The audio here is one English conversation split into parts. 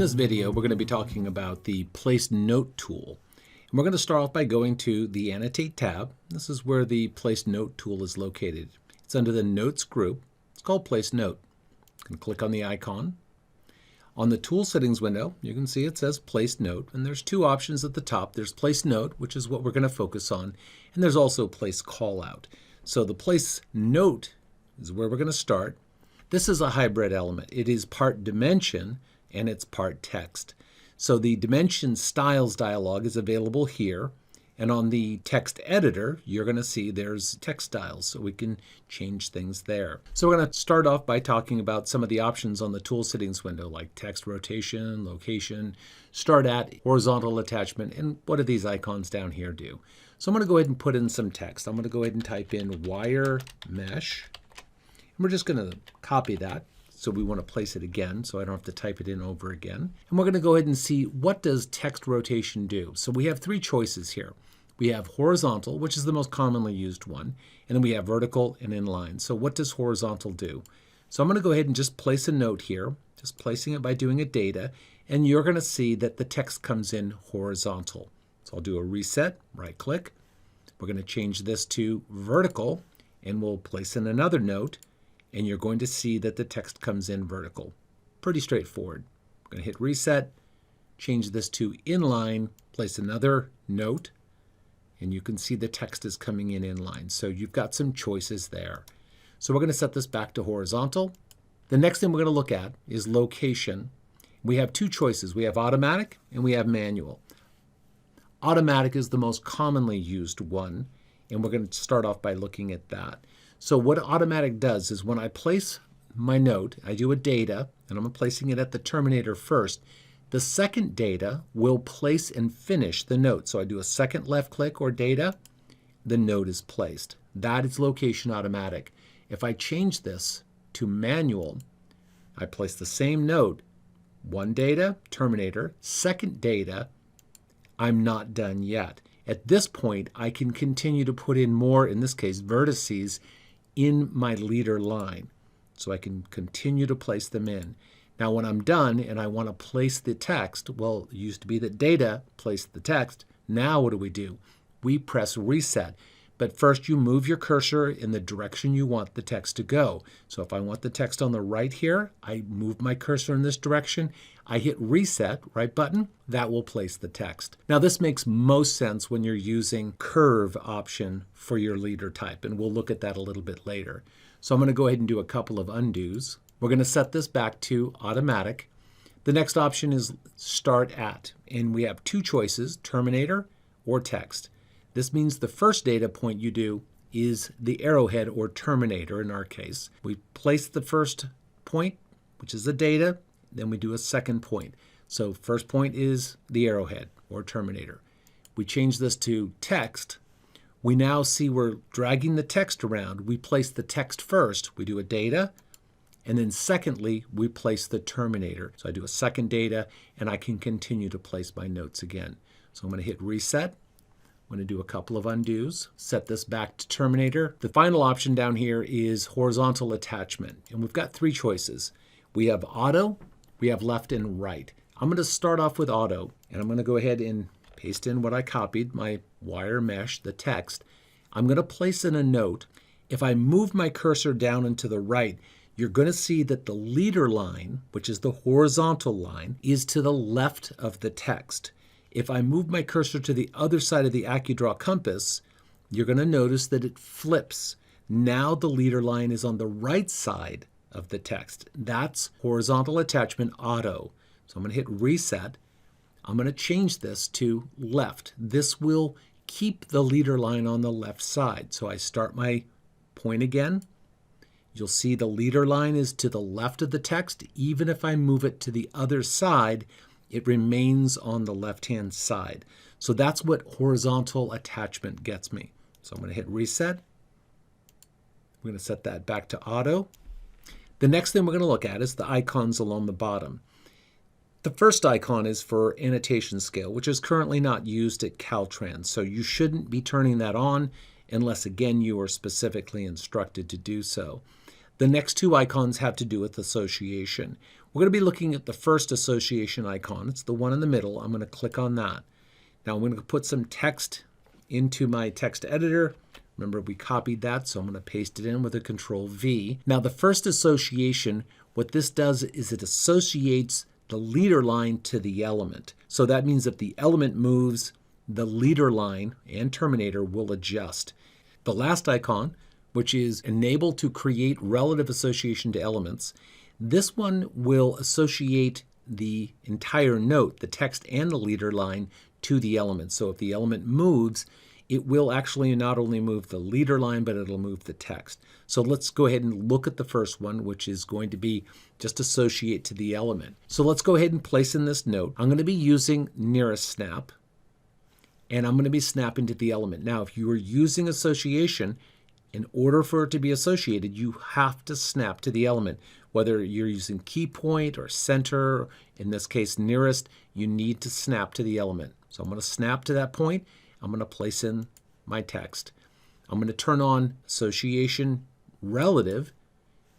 this video, we're going to be talking about the Place Note tool. And we're going to start off by going to the Annotate tab. This is where the Place Note tool is located. It's under the Notes group. It's called Place Note. You can click on the icon. On the Tool Settings window, you can see it says Place Note, and there's two options at the top. There's Place Note, which is what we're going to focus on, and there's also Place Callout. So the Place Note is where we're going to start. This is a hybrid element. It is part dimension and it's part text. So the dimension styles dialog is available here, and on the text editor you're going to see there's text styles, so we can change things there. So we're going to start off by talking about some of the options on the tool settings window, like text rotation, location, start at, horizontal attachment, and what do these icons down here do. So I'm going to go ahead and put in some text. I'm going to go ahead and type in wire mesh, and we're just going to copy that. So we want to place it again, so I don't have to type it in over again. And we're going to go ahead and see, what does text rotation do? So we have three choices here. We have horizontal, which is the most commonly used one, and then we have vertical and inline. So what does horizontal do? So I'm going to go ahead and just place a note here, just placing it by doing a data, and you're going to see that the text comes in horizontal. So I'll do a reset, right click. We're going to change this to vertical, and we'll place in another note, and you're going to see that the text comes in vertical. Pretty straightforward. I'm going to hit reset, change this to inline, place another note, and you can see the text is coming in inline. So you've got some choices there. So we're going to set this back to horizontal. The next thing we're going to look at is location. We have two choices. We have automatic and we have manual. Automatic is the most commonly used one, and we're going to start off by looking at that. So what automatic does is when I place my note, I do a data, and I'm placing it at the terminator first. The second data will place and finish the note. So I do a second left click or data, the note is placed. That is location automatic. If I change this to manual, I place the same note, one data, terminator, second data, I'm not done yet. At this point, I can continue to put in more, in this case, vertices, in my leader line. So I can continue to place them in. Now when I'm done and I want to place the text, well, it used to be that data placed the text. Now what do? We press reset. But first you move your cursor in the direction you want the text to go. So if I want the text on the right here, I move my cursor in this direction. I hit reset, right button, that will place the text. Now this makes most sense when you're using curve option for your leader type, and we'll look at that a little bit later. So I'm going to go ahead and do a couple of undos. We're going to set this back to automatic. The next option is start at, and we have two choices, terminator or text. This means the first data point you do is the arrowhead or terminator in our case. We place the first point, which is the data, then we do a second point. So first point is the arrowhead or terminator. We change this to text. We now see we're dragging the text around. We place the text first. We do a data, and then secondly, we place the terminator. So I do a second data, and I can continue to place my notes again. So I'm going to hit reset. I'm going to do a couple of undos, set this back to terminator. The final option down here is horizontal attachment, and we've got three choices. We have auto, we have left and right. I'm going to start off with auto, and I'm going to go ahead and paste in what I copied, my wire mesh, the text. I'm going to place in a note. If I move my cursor down and to the right, you're going to see that the leader line, which is the horizontal line, is to the left of the text. If I move my cursor to the other side of the AccuDraw compass, you're going to notice that it flips. Now the leader line is on the right side of the text. That's horizontal attachment auto. So I'm going to hit reset. I'm going to change this to left. This will keep the leader line on the left side. So I start my point again. You'll see the leader line is to the left of the text. Even if I move it to the other side, it remains on the left-hand side. So that's what horizontal attachment gets me. So I'm going to hit reset. We're going to set that back to auto. The next thing we're going to look at is the icons along the bottom. The first icon is for annotation scale, which is currently not used at Caltrans. So you shouldn't be turning that on unless, again, you are specifically instructed to do so. The next two icons have to do with association. We're going to be looking at the first association icon. It's the one in the middle. I'm going to click on that. Now I'm going to put some text into my text editor. Remember, we copied that, so I'm going to paste it in with a Control V. Now the first association, what this does is it associates the leader line to the element. So that means if the element moves, the leader line and terminator will adjust. The last icon, which is enable to create relative association to elements, this one will associate the entire note, the text and the leader line, to the element. So if the element moves, it will actually not only move the leader line, but it'll move the text. So let's go ahead and look at the first one, which is going to be just associate to the element. So let's go ahead and place in this note. I'm going to be using nearest snap, and I'm going to be snapping to the element. Now, if you are using association, in order for it to be associated, you have to snap to the element. Whether you're using key point or center, in this case nearest, you need to snap to the element. So I'm going to snap to that point. I'm going to place in my text. I'm going to turn on association relative,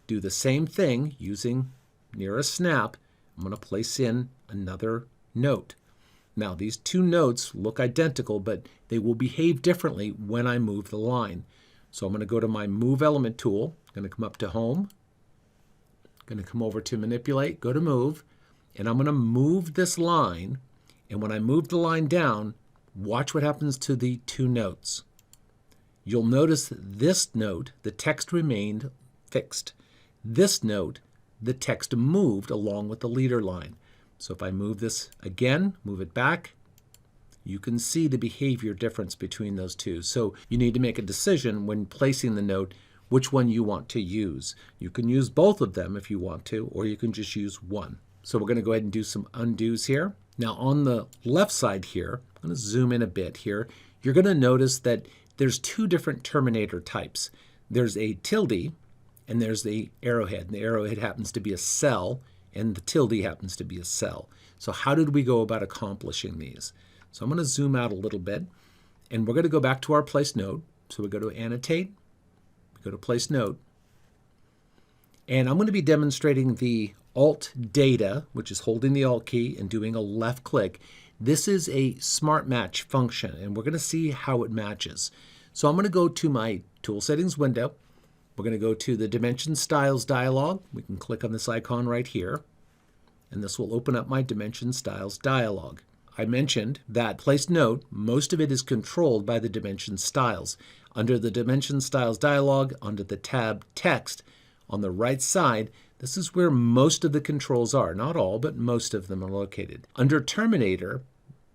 do the same thing using nearest snap. I'm going to place in another note. Now these two notes look identical, but they will behave differently when I move the line. So I'm going to go to my Move Element tool. I'm going to come up to Home. I'm going to come over to Manipulate, go to Move, and I'm going to move this line. And when I move the line down, watch what happens to the two notes. You'll notice this note, the text remained fixed. This note, the text moved along with the leader line. So if I move this again, move it back, you can see the behavior difference between those two. So you need to make a decision when placing the note which one you want to use. You can use both of them if you want to, or you can just use one. So we're going to go ahead and do some undos here. Now on the left side here, I'm going to zoom in a bit here, you're going to notice that there's two different terminator types. There's a tilde and there's the arrowhead. And the arrowhead happens to be a cell and the tilde happens to be a cell. So how did we go about accomplishing these? So I'm going to zoom out a little bit, and we're going to go back to our place note. So we go to Annotate, we go to Place Note, and I'm going to be demonstrating the Alt Data, which is holding the Alt key and doing a left click. This is a Smart Match function, and we're going to see how it matches. So I'm going to go to my Tool Settings window. We're going to go to the Dimension Styles dialog. We can click on this icon right here, and this will open up my Dimension Styles dialog. I mentioned that Place Note, most of it is controlled by the Dimension Styles. Under the Dimension Styles dialog, under the tab Text, on the right side, this is where most of the controls are. Not all, but most of them are located. Under Terminator,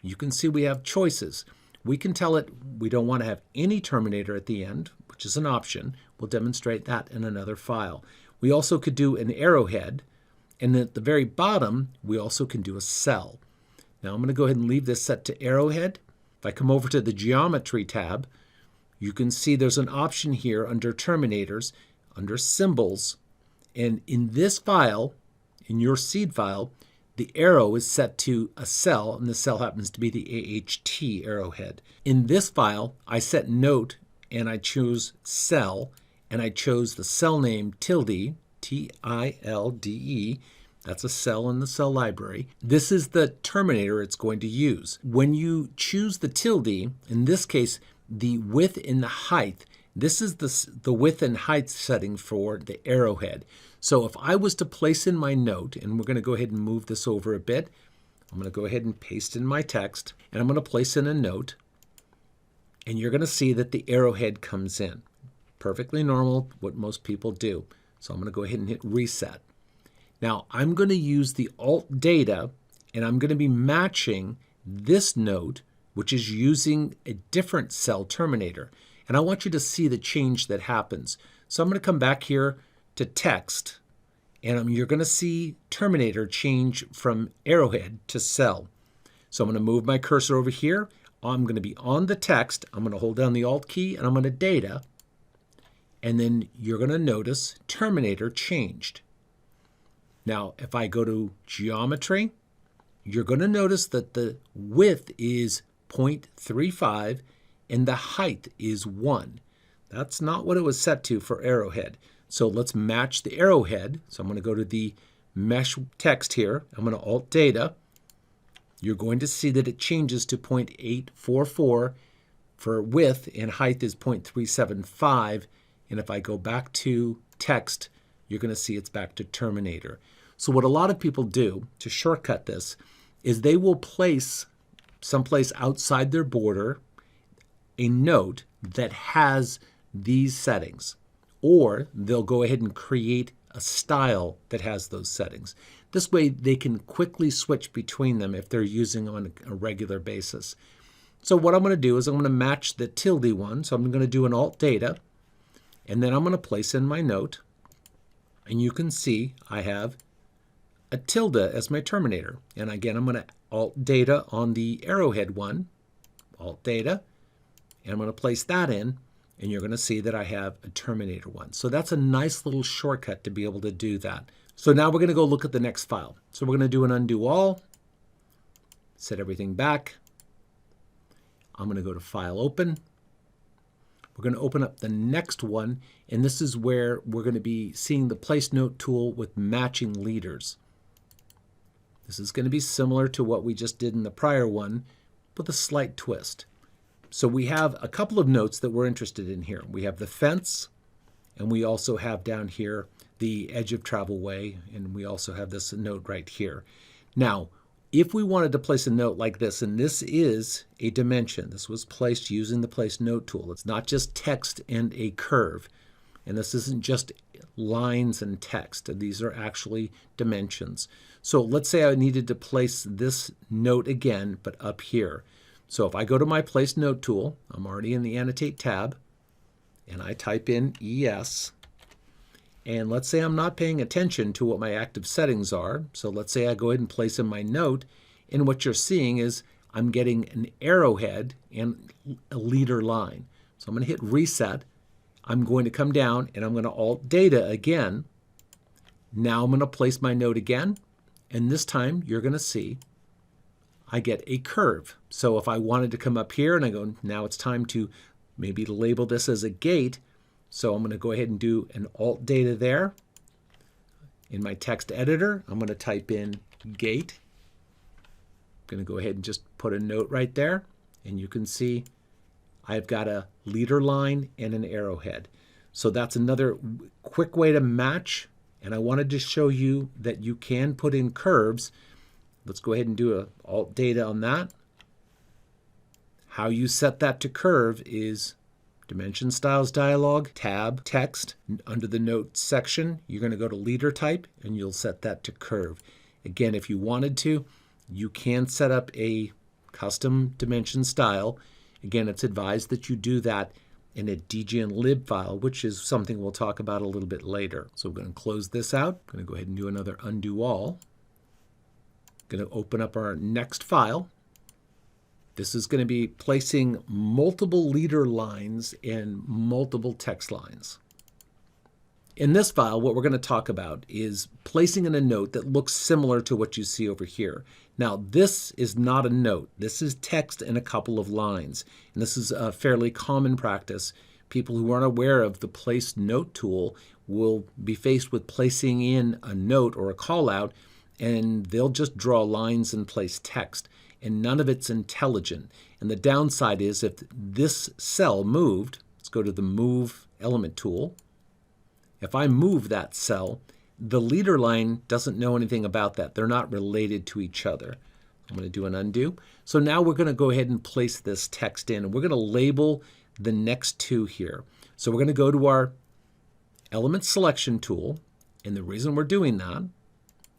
you can see we have choices. We can tell it we don't want to have any terminator at the end, which is an option. We'll demonstrate that in another file. We also could do an arrowhead, and at the very bottom, we also can do a cell. Now I'm going to go ahead and leave this set to arrowhead. If I come over to the Geometry tab, you can see there's an option here under Terminators, under Symbols, and in this file, in your seed file, the arrow is set to a cell, and the cell happens to be the AHT arrowhead. In this file, I set Note, and I choose Cell, and I chose the cell name tilde, T-I-L-D-E. That's a cell in the cell library. This is the terminator it's going to use. When you choose the tilde, in this case, the width and the height, this is the width and height setting for the arrowhead. So if I was to place in my note, and we're going to go ahead and move this over a bit, I'm going to go ahead and paste in my text, and I'm going to place in a note, and you're going to see that the arrowhead comes in. Perfectly normal, what most people do. So I'm going to go ahead and hit Reset. Now I'm going to use the Alt Data, and I'm going to be matching this note, which is using a different cell terminator. And I want you to see the change that happens. So I'm going to come back here to Text, and you're going to see Terminator change from arrowhead to cell. So I'm going to move my cursor over here. I'm going to be on the text. I'm going to hold down the Alt key, and I'm going to Data. And then you're going to notice Terminator changed. Now, if I go to Geometry, you're going to notice that the width is 0.35 and the height is 1. That's not what it was set to for arrowhead. So let's match the arrowhead. So I'm going to go to the mesh text here, I'm going to Alt Data. You're going to see that it changes to 0.844 for width, and height is 0.375. And if I go back to text, you're going to see it's back to Terminator. So what a lot of people do to shortcut this is they will place someplace outside their border a note that has these settings, or they'll go ahead and create a style that has those settings. This way they can quickly switch between them if they're using them on a regular basis. So what I'm going to do is I'm going to match the tilde one. So I'm going to do an Alt Data, and then I'm going to place in my note, and you can see I have a tilde as my Terminator. And again, I'm going to Alt Data on the arrowhead one, Alt Data, and I'm going to place that in, and you're going to see that I have a Terminator one. So that's a nice little shortcut to be able to do that. So now we're going to go look at the next file. So we're going to do an undo all, set everything back. I'm going to go to File Open. We're going to open up the next one, and this is where we're going to be seeing the Place Note tool with matching leaders. This is going to be similar to what we just did in the prior one, with a slight twist. So we have a couple of notes that we're interested in here. We have the fence, and we also have down here the edge of travel way, and we also have this note right here. Now, if we wanted to place a note like this, and this is a dimension, this was placed using the Place Note tool. It's not just text and a curve, and this isn't just lines and text. These are actually dimensions. So let's say I needed to place this note again, but up here. So if I go to my Place Note tool, I'm already in the Annotate tab, and I type in ES, and let's say I'm not paying attention to what my active settings are. So let's say I go ahead and place in my note, and what you're seeing is I'm getting an arrowhead and a leader line. So I'm going to hit Reset. I'm going to come down, and I'm going to Alt Data again. Now I'm going to place my note again, and this time you're going to see I get a curve. So if I wanted to come up here and I go, now it's time to maybe label this as a gate. So I'm going to go ahead and do an Alt Data there. In my text editor, I'm going to type in gate. I'm going to go ahead and just put a note right there. And you can see I've got a leader line and an arrowhead. So that's another quick way to match. And I wanted to show you that you can put in curves. Let's go ahead and do an Alt Data on that. How you set that to curve is Dimension Styles Dialog, Tab, Text. Under the Notes section, you're going to go to Leader Type, and you'll set that to curve. Again, if you wanted to, you can set up a custom dimension style. Again, it's advised that you do that in a DGNLIB file, which is something we'll talk about a little bit later. So we're going to close this out. I'm going to go ahead and do another undo all. Going to open up our next file. This is going to be placing multiple leader lines and multiple text lines. In this file, what we're going to talk about is placing in a note that looks similar to what you see over here. Now, this is not a note. This is text in a couple of lines. And this is a fairly common practice. People who aren't aware of the Place Note tool will be faced with placing in a note or a call out, and they'll just draw lines and place text. And none of it's intelligent. And the downside is if this cell moved, let's go to the Move Element tool. If I move that cell, the leader line doesn't know anything about that. They're not related to each other. I'm going to do an undo. So now we're going to go ahead and place this text in, and we're going to label the next two here. So we're going to go to our Element Selection tool, and the reason we're doing that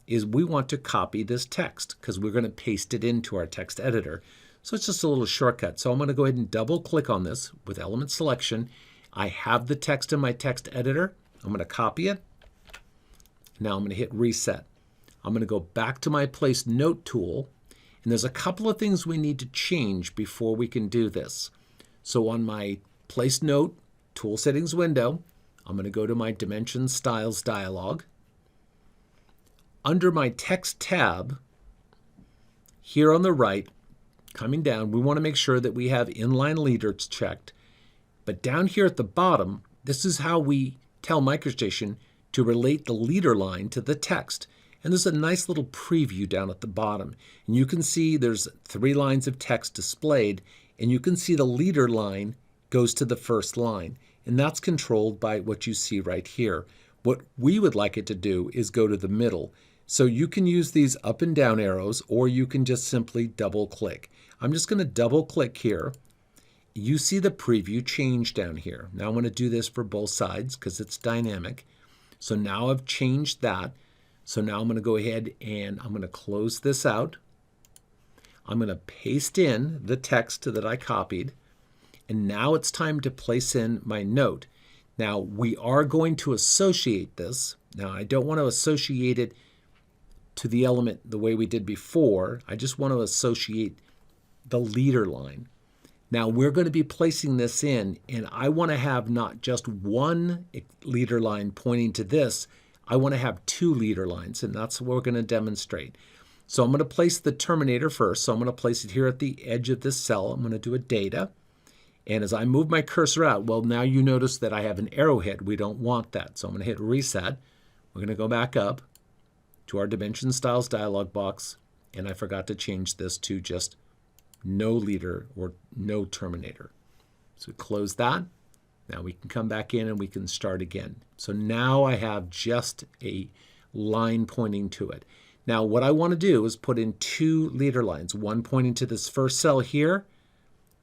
is we want to copy this text because we're going to paste it into our text editor. So it's just a little shortcut. So I'm going to go ahead and double click on this with Element Selection. I have the text in my text editor. I'm going to copy it. Now I'm going to hit Reset. I'm going to go back to my Place Note tool, and there's a couple of things we need to change before we can do this. So on my Place Note tool settings window, I'm going to go to my Dimension Styles dialog. Under my Text tab, here on the right, coming down, we want to make sure that we have inline leaders checked. But down here at the bottom, this is how we tell MicroStation to relate the leader line to the text. And there's a nice little preview down at the bottom. And you can see there's 3 lines of text displayed, and you can see the leader line goes to the first line. And that's controlled by what you see right here. What we would like it to do is go to the middle. So you can use these up and down arrows, or you can just simply double click. I'm just going to double click here. You see the preview change down here. Now I'm going to do this for both sides because it's dynamic. So now I've changed that. So now I'm going to go ahead and I'm going to close this out. I'm going to paste in the text that I copied. And now it's time to place in my note. Now we are going to associate this. Now I don't want to associate it to the element the way we did before. I just want to associate the leader line. Now we're going to be placing this in, and I want to have not just one leader line pointing to this. I want to have 2 leader lines, and that's what we're going to demonstrate. So I'm going to place the Terminator first. So I'm going to place it here at the edge of this cell. I'm going to do a data. And as I move my cursor out, well, now you notice that I have an arrowhead. We don't want that. So I'm going to hit reset. We're going to go back up to our Dimension Styles dialog box. And I forgot to change this to just no leader or no Terminator. So close that. Now we can come back in and we can start again. So now I have just a line pointing to it. Now what I want to do is put in 2 leader lines, one pointing to this first cell here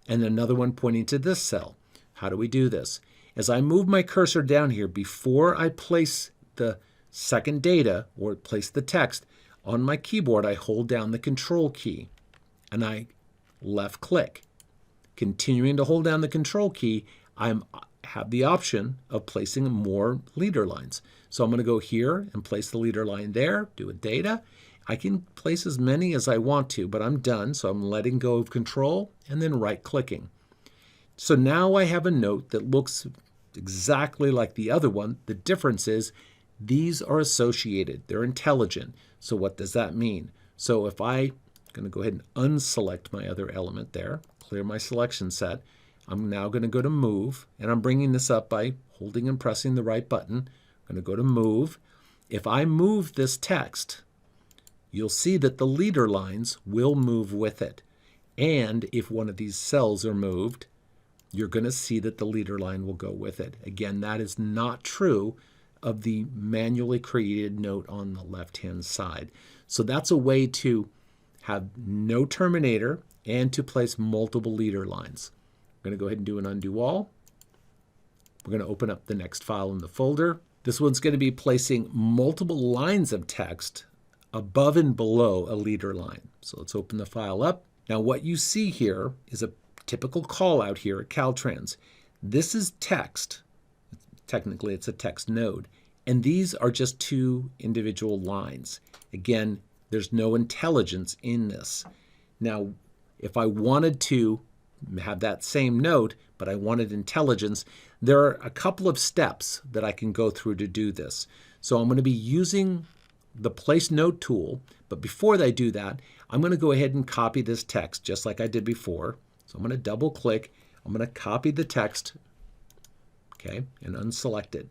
and another one pointing to this cell. How do we do this? As I move my cursor down here, before I place the second data or place the text on my keyboard, I hold down the Control key and I left click. Continuing to hold down the Control key, I have the option of placing more leader lines. So I'm going to go here and place the leader line there, do a data. I can place as many as I want to, but I'm done. So I'm letting go of Control and then right clicking. So now I have a note that looks exactly like the other one. The difference is these are associated. They're intelligent. So what does that mean? So if I'm going to go ahead and unselect my other element there, clear my selection set. I'm now going to go to Move, and I'm bringing this up by holding and pressing the right button. I'm going to go to Move. If I move this text, you'll see that the leader lines will move with it. And if one of these cells are moved, you're going to see that the leader line will go with it. Again, that is not true of the manually created note on the left-hand side. So that's a way to have no Terminator and to place multiple leader lines. I'm going to go ahead and do an undo all. We're going to open up the next file in the folder. This one's going to be placing multiple lines of text above and below a leader line. So let's open the file up. Now what you see here is a typical call out here at Caltrans. This is text. Technically it's a text node. And these are just 2 individual lines. Again, there's no intelligence in this. Now, if I wanted to have that same note, but I wanted intelligence, there are a couple of steps that I can go through to do this. So I'm going to be using the Place Note tool, but before I do that, I'm going to go ahead and copy this text just like I did before. So I'm going to double click, I'm going to copy the text, okay, and unselect it.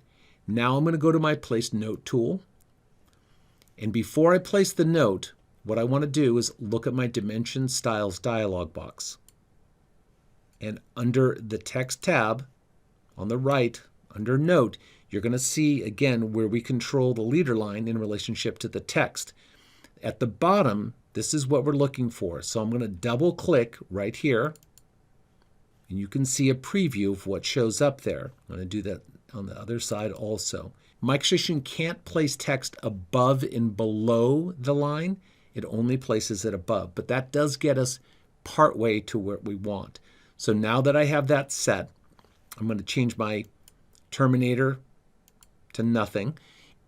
Now I'm going to go to my Place Note tool, and before I place the note, what I want to do is look at my Dimension Styles dialog box. And under the Text tab on the right, under Note, you're going to see again where we control the leader line in relationship to the text. At the bottom, this is what we're looking for. So I'm going to double click right here, and you can see a preview of what shows up there. I'm going to do that on the other side also. MicroStation can't place text above and below the line. It only places it above, but that does get us partway to where we want. So now that I have that set, I'm going to change my Terminator to nothing.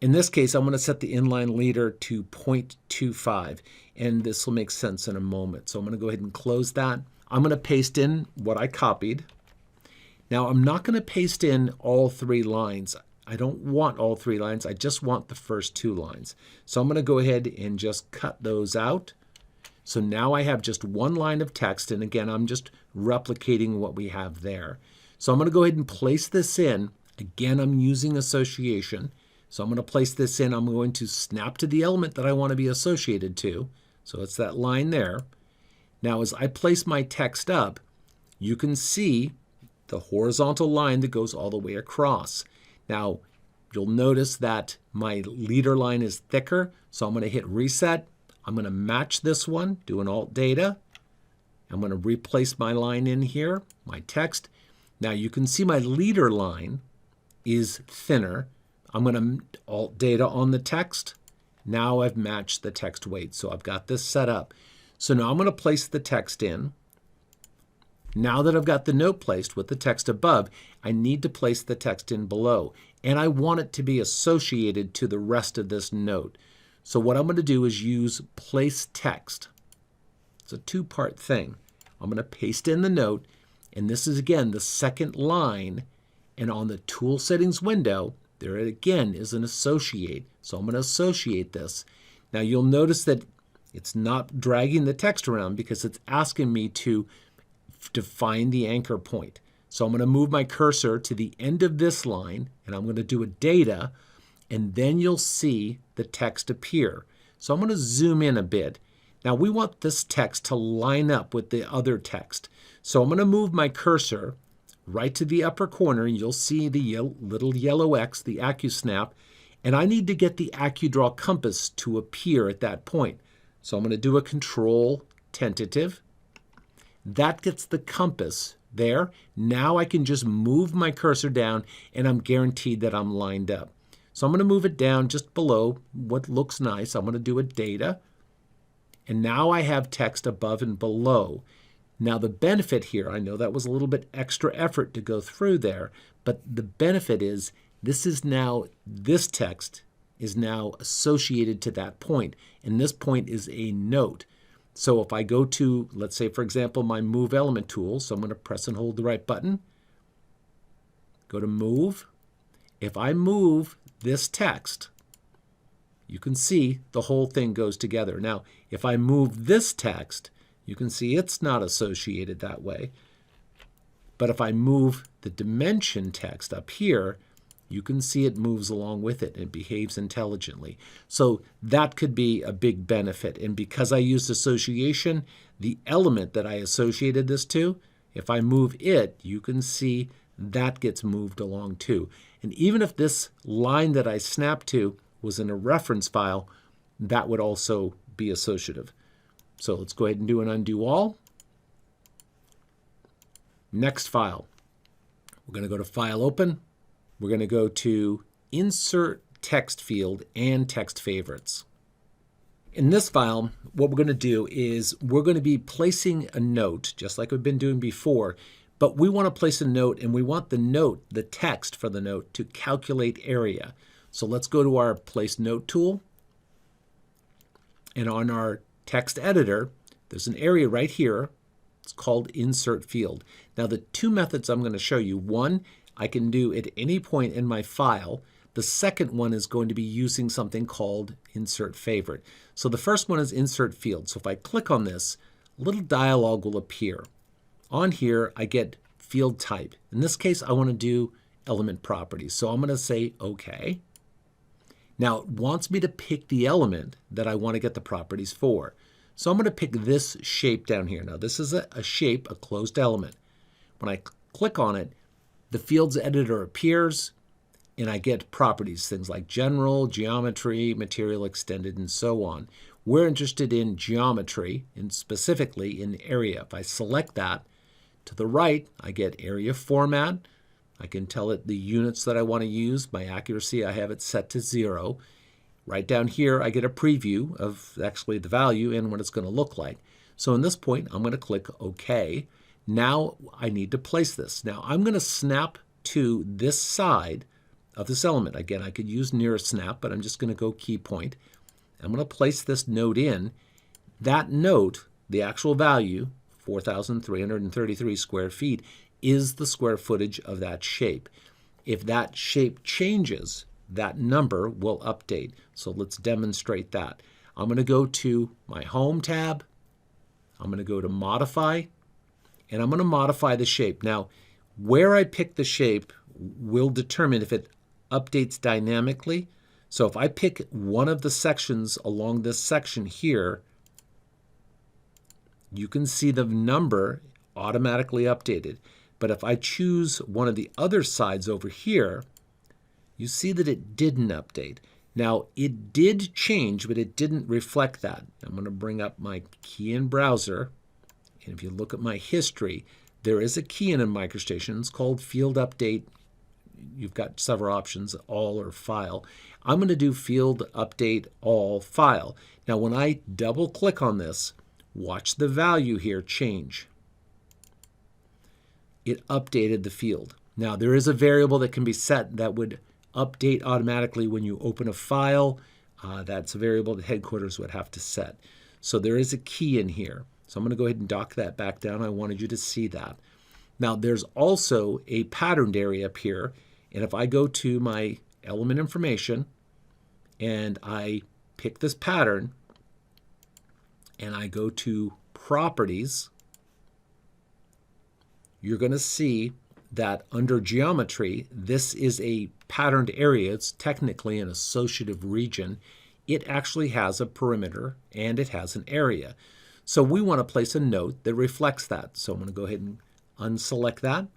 In this case, I'm going to set the inline leader to 0.25, and this will make sense in a moment. So I'm going to go ahead and close that. I'm going to paste in what I copied. Now, I'm not going to paste in all 3 lines. I don't want all 3 lines. I just want the first 2 lines. So I'm going to go ahead and just cut those out. So now I have just 1 line of text, and again, I'm just replicating what we have there. So I'm going to go ahead and place this in. Again, I'm using association. So I'm going to place this in. I'm going to snap to the element that I want to be associated to. So it's that line there. Now as I place my text up, you can see the horizontal line that goes all the way across. Now you'll notice that my leader line is thicker, so I'm going to hit reset. I'm going to match this one, do an Alt Data. I'm going to replace my line in here, my text. Now you can see my leader line is thinner. I'm going to Alt Data on the text. Now I've matched the text weight, so I've got this set up. So now I'm going to place the text in. Now that I've got the note placed with the text above, I need to place the text in below. And I want it to be associated to the rest of this note. So what I'm going to do is use place text. It's a two-part thing. I'm going to paste in the note, and this is again the second line. And on the tool settings window, there again is an associate. So I'm going to associate this. Now you'll notice that it's not dragging the text around because it's asking me to define the anchor point. So I'm going to move my cursor to the end of this line, and I'm going to do a data, and then you'll see the text appear. So I'm going to zoom in a bit. Now we want this text to line up with the other text. So I'm going to move my cursor right to the upper corner, and you'll see the little yellow X, the AccuSnap, and I need to get the AccuDraw compass to appear at that point. So I'm going to do a Control Tentative. That gets the compass there. Now I can just move my cursor down, and I'm guaranteed that I'm lined up. So I'm going to move it down just below what looks nice. I'm going to do a data, and now I have text above and below. Now the benefit here, I know that was a little bit extra effort to go through there, but the benefit is this text is now associated to that point, and this point is a note. So if I go to, let's say, for example, my Move Element tool, so I'm going to press and hold the right button, go to Move. If I move this text, you can see the whole thing goes together. Now, if I move this text, you can see it's not associated that way. But if I move the dimension text up here, you can see it moves along with it and behaves intelligently. So that could be a big benefit. And because I used association, the element that I associated this to, if I move it, you can see that gets moved along too. And even if this line that I snapped to was in a reference file, that would also be associative. So let's go ahead and do an undo all. Next file. We're going to go to File Open. We're going to go to Insert Text Field and Text Favorites. In this file, what we're going to do is we're going to be placing a note, just like we've been doing before, but we want to place a note, and we want the note, the text for the note, to calculate area. So let's go to our Place Note tool, and on our text editor, there's an area right here. It's called Insert Field. Now the two methods I'm going to show you, one I can do at any point in my file. The second one is going to be using something called Insert Favorite. So the first one is Insert Field. So if I click on this, a little dialog will appear. On here, I get field type. In this case, I want to do element properties. So I'm going to say OK. Now it wants me to pick the element that I want to get the properties for. So I'm going to pick this shape down here. Now this is a shape, a closed element. When I click on it, the fields editor appears, and I get properties, things like general, geometry, material extended, and so on. We're interested in geometry, and specifically in area. If I select that, to the right, I get area format. I can tell it the units that I want to use. My accuracy, I have it set to 0. Right down here, I get a preview of actually the value and what it's going to look like. So in this point, I'm going to click OK. Now I need to place this. Now I'm going to snap to this side of this element. Again, I could use nearest snap, but I'm just going to go key point. I'm going to place this note in. That note, the actual value, 4,333 square feet, is the square footage of that shape. If that shape changes, that number will update. So let's demonstrate that. I'm going to go to my Home tab. I'm going to go to Modify, and I'm going to modify the shape. Now, where I pick the shape will determine if it updates dynamically. So if I pick one of the sections along this section here, you can see the number automatically updated. But if I choose one of the other sides over here, you see that it didn't update. Now, it did change, but it didn't reflect that. I'm going to bring up my key in browser. And if you look at my history, there is a key in MicroStation. It's called Field Update. You've got several options, All or File. I'm going to do Field Update All File. Now, when I double click on this, watch the value here change. It updated the field. Now, there is a variable that can be set that would update automatically when you open a file. That's a variable that headquarters would have to set. So there is a key in here. So I'm going to go ahead and dock that back down. I wanted you to see that. Now, there's also a patterned area up here. And if I go to my element information and I pick this pattern and I go to properties, you're going to see that under geometry, this is a patterned area. It's technically an associative region. It actually has a perimeter and it has an area. So we want to place a note that reflects that. So I'm going to go ahead and unselect that.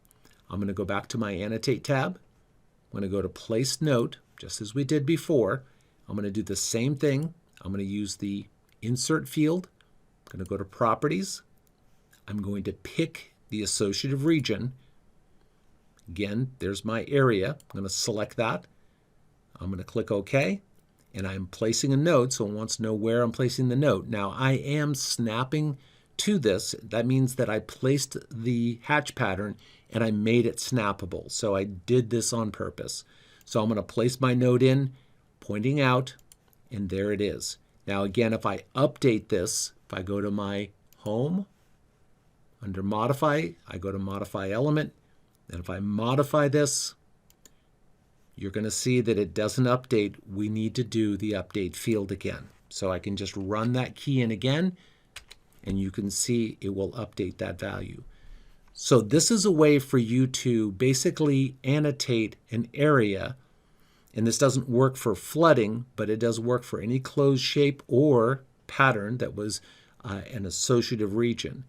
I'm going to go back to my Annotate tab. I'm going to go to Place Note, just as we did before. I'm going to do the same thing. I'm going to use the Insert field. I'm going to go to Properties. I'm going to pick the associative region. Again, there's my area. I'm going to select that. I'm going to click OK. And I'm placing a note, so it wants to know where I'm placing the note. Now, I am snapping to this. That means that I placed the hatch pattern and I made it snappable. So I did this on purpose. So I'm going to place my note in, pointing out, and there it is. Now, again, if I update this, if I go to my Home, under Modify, I go to Modify Element, and if I modify this, you're going to see that it doesn't update. We need to do the update field again. So I can just run that key in again, and you can see it will update that value. So this is a way for you to basically annotate an area, and this doesn't work for flooding, but it does work for any closed shape or pattern that was an associative region.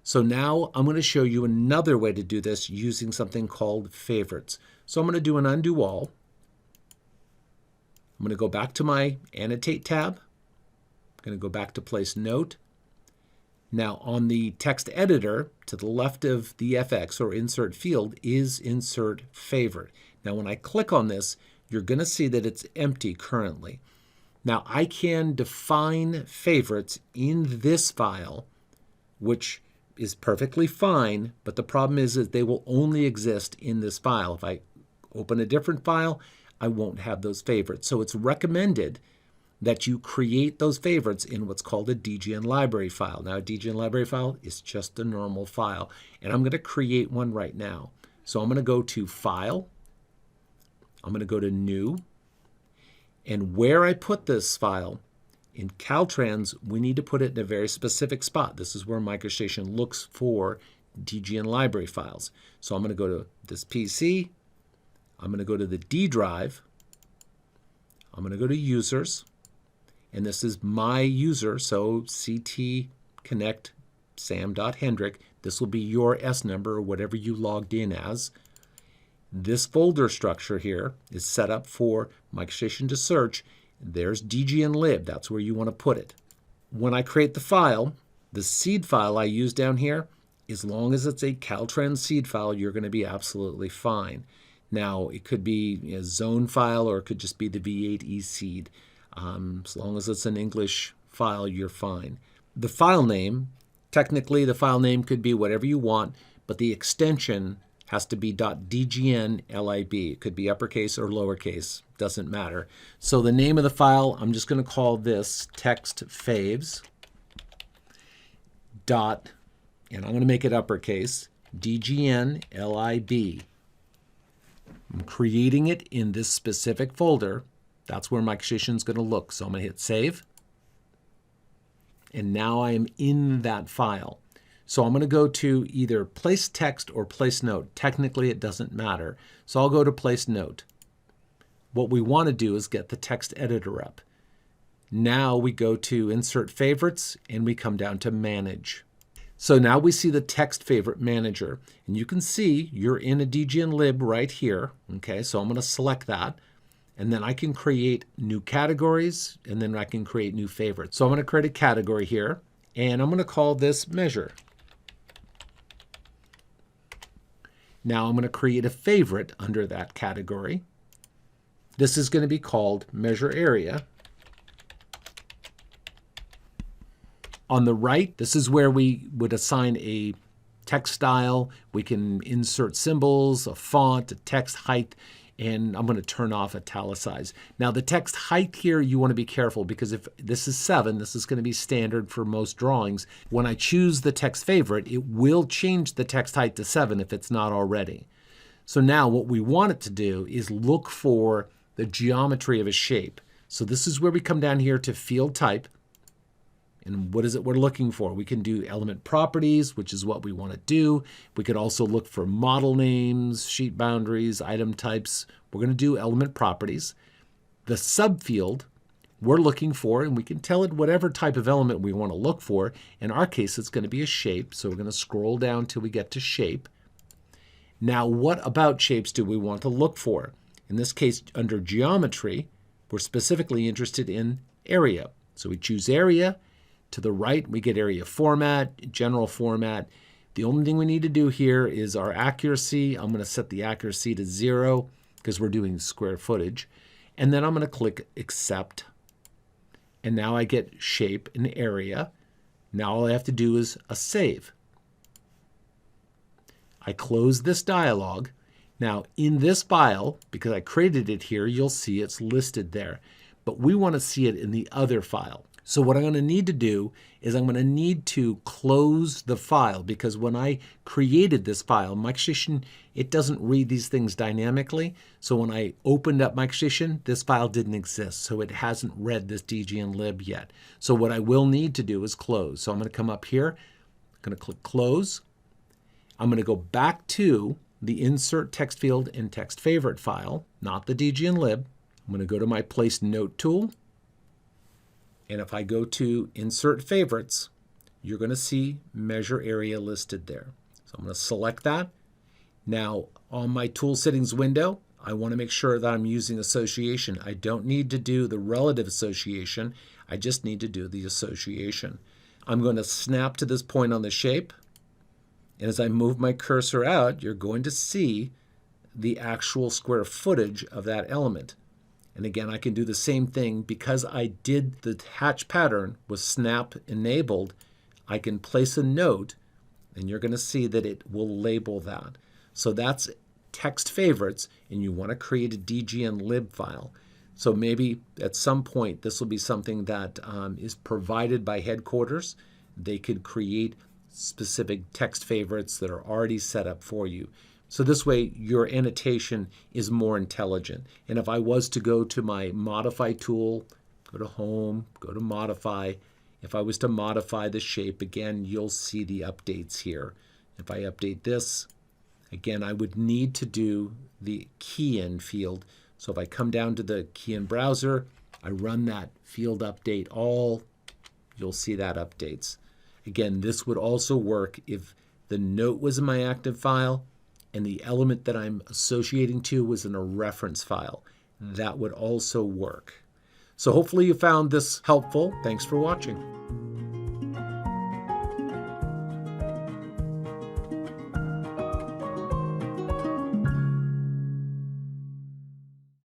So now I'm going to show you another way to do this using something called favorites. So I'm going to do an undo all. I'm going to go back to my Annotate tab. I'm going to go back to Place Note. Now on the text editor, to the left of the FX or Insert field is Insert Favorite. Now when I click on this, you're going to see that it's empty currently. Now I can define favorites in this file, which is perfectly fine, but the problem is that they will only exist in this file. If I open a different file, I won't have those favorites. So it's recommended that you create those favorites in what's called a DGNLIB file. Now, a DGNLIB file is just a normal file, and I'm going to create one right now. So I'm going to go to File, I'm going to go to New, and where I put this file, in Caltrans, we need to put it in a very specific spot. This is where MicroStation looks for DGNLIB files. So I'm going to go to this PC, I'm going to go to the D drive, I'm going to go to Users, and this is my user, so CT Connect Sam.Hendrick. This will be your S number or whatever you logged in as. This folder structure here is set up for MicroStation to search. There's DGNLIB, that's where you want to put it. When I create the file, the seed file I use down here, as long as it's a Caltrans seed file, you're going to be absolutely fine. Now, it could be a zone file or it could just be the V8E seed. As long as it's an English file, you're fine. The file name, technically the file name could be whatever you want, but the extension has to be .dgnlib. It could be uppercase or lowercase, doesn't matter. So the name of the file, I'm just going to call this text faves. And I'm going to make it uppercase, DGNLIB. I'm creating it in this specific folder. That's where MicroStation is going to look. So I'm going to hit Save. And now I am in that file. So I'm going to go to either Place Text or Place Note. Technically, it doesn't matter. So I'll go to Place Note. what we want to do is get the text editor up. Now we go to Insert Favorites and we come down to Manage. So now we see the text favorite manager, and you can see you're in a DGNLIB right here. Okay, so I'm going to select that, and then I can create new categories, and then I can create new favorites. So I'm going to create a category here, and I'm going to call this Measure. Now I'm going to create a favorite under that category. This is going to be called Measure Area. On the right, this is where we would assign a text style. We can insert symbols, a font, a text height, and I'm going to turn off italicize. Now the text height here, you want to be careful because if this is 7, this is going to be standard for most drawings. When I choose the text favorite, it will change the text height to 7 if it's not already. So now what we want it to do is look for the geometry of a shape. So this is where we come down here to Field Type. And what is it we're looking for? We can do element properties, which is what we want to do. We could also look for model names, sheet boundaries, item types. We're going to do element properties. The subfield we're looking for, and we can tell it whatever type of element we want to look for. In our case, it's going to be a shape. So we're going to scroll down till we get to shape. Now, what about shapes do we want to look for? In this case, under geometry, we're specifically interested in area. So we choose area. To the right, we get area format, general format. The only thing we need to do here is our accuracy. I'm going to set the accuracy to 0 because we're doing square footage. And then I'm going to click Accept. And now I get shape and area. Now all I have to do is a save. I close this dialog. Now in this file, because I created it here, you'll see it's listed there. But we want to see it in the other file. So what I'm going to need to do is I'm going to need to close the file because when I created this file, MicroStation, it doesn't read these things dynamically. So when I opened up MicroStation, this file didn't exist. So it hasn't read this DGNLIB yet. So what I will need to do is close. So I'm going to come up here, I'm going to click Close. I'm going to go back to the Insert Text Field and Text Favorite file, not the DGNLIB. I'm going to go to my Place Note tool. And if I go to Insert Favorites, you're going to see Measure Area listed there. So I'm going to select that. Now, on my Tool Settings window, I want to make sure that I'm using association. I don't need to do the relative association. I just need to do the association. I'm going to snap to this point on the shape. And as I move my cursor out, you're going to see the actual square footage of that element. And again, I can do the same thing because I did the hatch pattern with snap enabled. I can place a note and you're going to see that it will label that. So that's text favorites, and you want to create a DGNLIB file. So maybe at some point this will be something that is provided by headquarters. They could create specific text favorites that are already set up for you. So this way your annotation is more intelligent. And if I was to go to my Modify tool, go to Home, go to Modify, if I was to modify the shape, again, you'll see the updates here. If I update this, again, I would need to do the key in field. So if I come down to the key in browser, I run that field update all, you'll see that updates. Again, this would also work if the note was in my active file and the element that I'm associating to was in a reference file. That would also work. So hopefully you found this helpful. Thanks for watching.